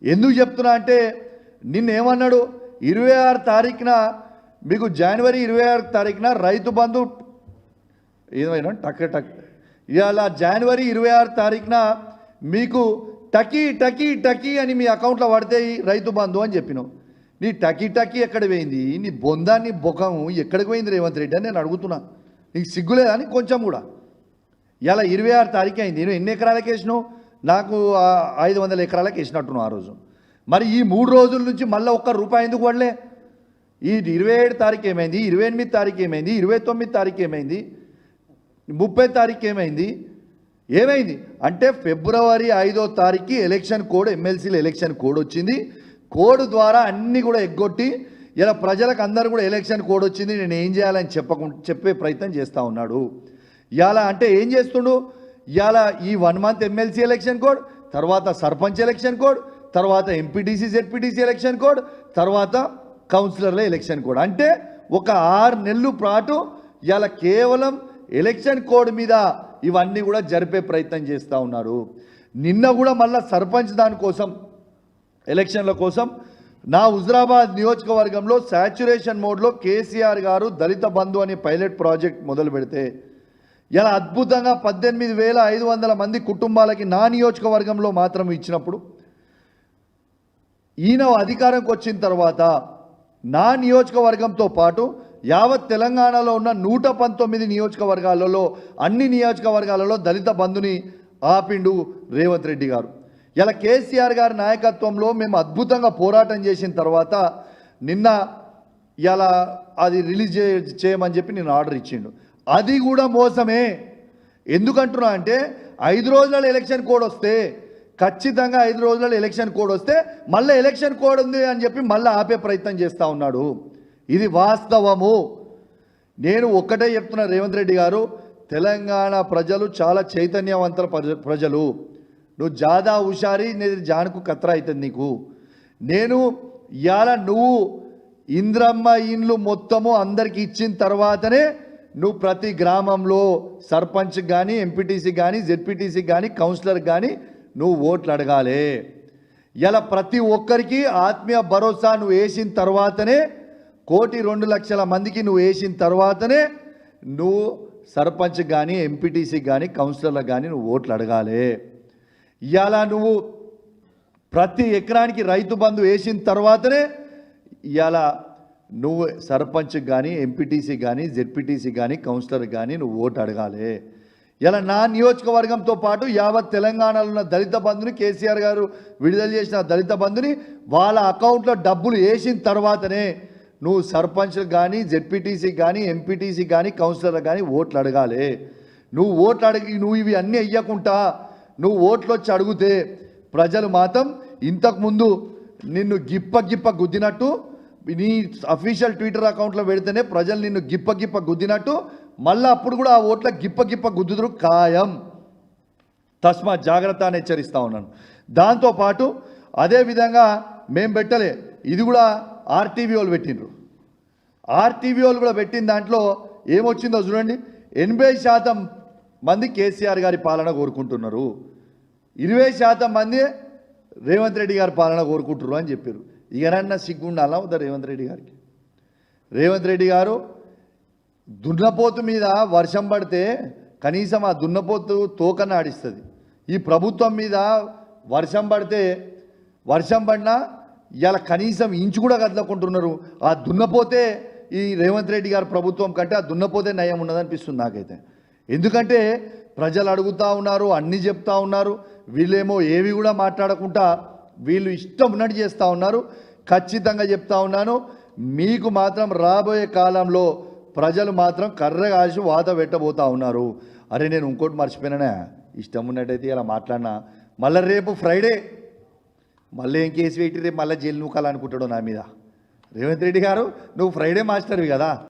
ఎందుకు చెప్తున్నా అంటే నిన్నేమన్నాడు 26 తారీఖున మీకు జనవరి 26 తారీఖున రైతు బంధు ఏమైనా టక్ ఇవాళ జనవరి 26 తారీఖున మీకు టకీ టకీ టకీ అని మీ అకౌంట్లో పడితే రైతు బంధు అని చెప్పినావు. నీ టకీ టకీ ఎక్కడ పోయింది, నీ బొందాన్ని బొకం ఎక్కడికి పోయింది రేవంత్ రెడ్డి అని నేను అడుగుతున్నా. నీకు సిగ్గులేదా అని కొంచెం కూడా? ఇలా 26 తారీఖు అయింది. నేను ఎన్ని ఎకరాలకు వేసినావు? నాకు 500 ఎకరాలకు వేసినట్టున్నావు ఆ రోజు. మరి ఈ 3 రోజుల నుంచి మళ్ళీ ఒక్క రూపాయి ఎందుకు పడలే? ఈ 27 తారీఖు ఏమైంది, 28 తారీఖు ఏమైంది, 29 తారీఖు ఏమైంది, 30 తారీఖు ఏమైంది? ఏమైంది అంటే ఫిబ్రవరి 5వ తారీఖుకి ఎలక్షన్ కోడ్, ఎమ్మెల్సీల ఎలక్షన్ కోడ్ వచ్చింది. కోడ్ ద్వారా అన్నీ కూడా ఎగ్గొట్టి ఇలా ప్రజలకు అందరూ కూడా ఎలక్షన్ కోడ్ వచ్చింది, నేను ఏం చేయాలని చెప్పే ప్రయత్నం చేస్తూ ఉన్నాడు. ఇలా అంటే ఏం చేస్తుండు? ఇలా ఈ 1 మంత్ ఎమ్మెల్సీ ఎలక్షన్ కోడ్, తర్వాత సర్పంచ్ ఎలక్షన్ కోడ్, తర్వాత ఎంపీటీసీ జెడ్పీటీసీ ఎలక్షన్ కోడ్, తర్వాత కౌన్సిలర్ల ఎలక్షన్ కోడ్. అంటే ఒక 6 నెలల పాటు ఇలా కేవలం ఎలక్షన్ కోడ్ మీద ఇవన్నీ కూడా జరిపే ప్రయత్నం చేస్తూ ఉన్నారు. నిన్న కూడా మళ్ళీ సర్పంచ్ దానికోసం ఎలక్షన్ల కోసం నా హుజరాబాద్ నియోజకవర్గంలో శాచ్యురేషన్ మోడ్లో కేసీఆర్ గారు దళిత బంధు అనే పైలట్ ప్రాజెక్ట్ మొదలు పెడితే ఇలా అద్భుతంగా 18,500 మంది కుటుంబాలకి నా నియోజకవర్గంలో మాత్రం ఇచ్చినప్పుడు, ఈయన అధికారంకి వచ్చిన తర్వాత నా నియోజకవర్గంతో పాటు యావత్ తెలంగాణలో ఉన్న 119 నియోజకవర్గాలలో అన్ని నియోజకవర్గాలలో దళిత బంధుని ఆపిండు రేవంత్ రెడ్డి గారు. ఇలా కేసీఆర్ గారి నాయకత్వంలో మేము అద్భుతంగా పోరాటం చేసిన తర్వాత నిన్న ఇలా అది రిలీజ్ చేయమని చెప్పి నేను ఆర్డర్ ఇచ్చిండు. అది కూడా మోసమే. ఎందుకంటున్నా అంటే 5 రోజుల ఎలక్షన్ కోడ్ వస్తే, ఖచ్చితంగా 5 రోజుల ఎలక్షన్ కోడ్ వస్తే మళ్ళీ ఎలక్షన్ కోడ్ ఉంది అని చెప్పి మళ్ళీ ఆపే ప్రయత్నం చేస్తూ ఉన్నాడు. ఇది వాస్తవము. నేను ఒక్కటే చెప్తున్నా రేవంత్ రెడ్డి గారు, తెలంగాణ ప్రజలు చాలా చైతన్యవంతుల ప్రజలు. నువ్వు జాదా హుషారి జానుకు కత్రా అవుతుంది నీకు. నేను ఇవాళ నువ్వు ఇంద్రమ్మ ఇండ్లు మొత్తము అందరికి ఇచ్చిన తర్వాతనే నువ్వు ప్రతి గ్రామంలో సర్పంచ్ కానీ, ఎంపీటీసీ కానీ, జెడ్పీటీసీ కానీ, కౌన్సిలర్ కానీ నువ్వు ఓట్లు అడగాలి. ఇలా ప్రతి ఒక్కరికి ఆత్మీయ భరోసా నువ్వు వేసిన తర్వాతనే, 1,02,00,000 మందికి నువ్వు వేసిన తర్వాతనే నువ్వు సర్పంచ్ కానీ, ఎంపీటీసీ కానీ, కౌన్సిలర్లకు కానీ నువ్వు ఓట్లు అడగాలి. ఇవాళ నువ్వు ప్రతి ఎకరానికి రైతు బంధు వేసిన తర్వాతనే ఇవాళ నువ్వు సర్పంచ్ కానీ, ఎంపీటీసీ కానీ, జెడ్పీటీసీ కానీ, కౌన్సిలర్ కానీ నువ్వు ఓటు అడగాలి. ఇలా నా నియోజకవర్గంతో పాటు యావత్ తెలంగాణలో ఉన్న దళిత బంధుని, కేసీఆర్ గారు విడుదల చేసిన దళిత బంధుని వాళ్ళ అకౌంట్లో డబ్బులు వేసిన తర్వాతనే నువ్వు సర్పంచ్ కానీ, జెడ్పీటీసీ కానీ, ఎంపీటీసీ కానీ, కౌన్సిలర్ కానీ ఓట్లు అడగాలి. నువ్వు ఓట్లు అడిగి నువ్వు ఇవి అన్నీ ఇవ్వకుండా నువ్వు ఓట్లు వచ్చి అడిగితే ప్రజలు మాత్రం ఇంతకుముందు నిన్ను గిప్ప గుద్దినట్టు, నీ అఫీషియల్ ట్విట్టర్ అకౌంట్లో పెడితేనే ప్రజలు నిన్ను గిప్ప గుద్దినట్టు మళ్ళీ అప్పుడు కూడా ఆ ఓట్ల గిప్ప గుద్దుదురు ఖాయం. తస్మా జాగ్రత్త అని హెచ్చరిస్తూ ఉన్నాను. దాంతోపాటు అదేవిధంగా మేము పెట్టలే, ఇది కూడా ఆర్టీవీ వాళ్ళు పెట్టిండ్రు. ఆర్టీవీ వాళ్ళు కూడా పెట్టిన దాంట్లో ఏమొచ్చిందో చూడండి. 80% మంది కేసీఆర్ గారి పాలన కోరుకుంటున్నారు, 20% మంది రేవంత్ రెడ్డి గారి పాలన కోరుకుంటున్నారు అని చెప్పారు. ఇకనన్నా సిగ్గుండాలా వద్దా రేవంత్ రెడ్డి గారికి? రేవంత్ రెడ్డి గారు దున్నపోతు మీద వర్షం పడితే కనీసం ఆ దున్నపోతు తోకన ఆడిస్తుంది. ఈ ప్రభుత్వం మీద వర్షం పడినా ఇలా కనీసం ఇంచు కూడా కదలకుంటున్నారు. ఆ దున్నపోతే ఈ రేవంత్ రెడ్డి గారి ప్రభుత్వం కంటే ఆ దున్నపోతే నయం ఉన్నదనిపిస్తుంది నాకైతే. ఎందుకంటే ప్రజలు అడుగుతూ ఉన్నారు, అన్నీ చెప్తా ఉన్నారు, వీళ్ళేమో ఏవి కూడా మాట్లాడకుండా వీళ్ళు ఇష్టం ఉన్నట్టు చేస్తూ ఉన్నారు. ఖచ్చితంగా చెప్తా ఉన్నాను, మీకు మాత్రం రాబోయే కాలంలో ప్రజలు మాత్రం కర్ర కాల్చి వాత పెట్టబోతూ ఉన్నారు. అరే నేను ఇంకోటి మర్చిపోయినా, ఇష్టం ఉన్నట్టయితే ఇలా మాట్లాడినా మళ్ళీ రేపు ఫ్రైడే మళ్ళీ ఏం కేసు పెట్టి రేపు మళ్ళీ జైలు నూకాలనుకుంటాడు నా మీద. రేవంత్ రెడ్డి గారు, నువ్వు ఫ్రైడే మాస్టర్వి కదా.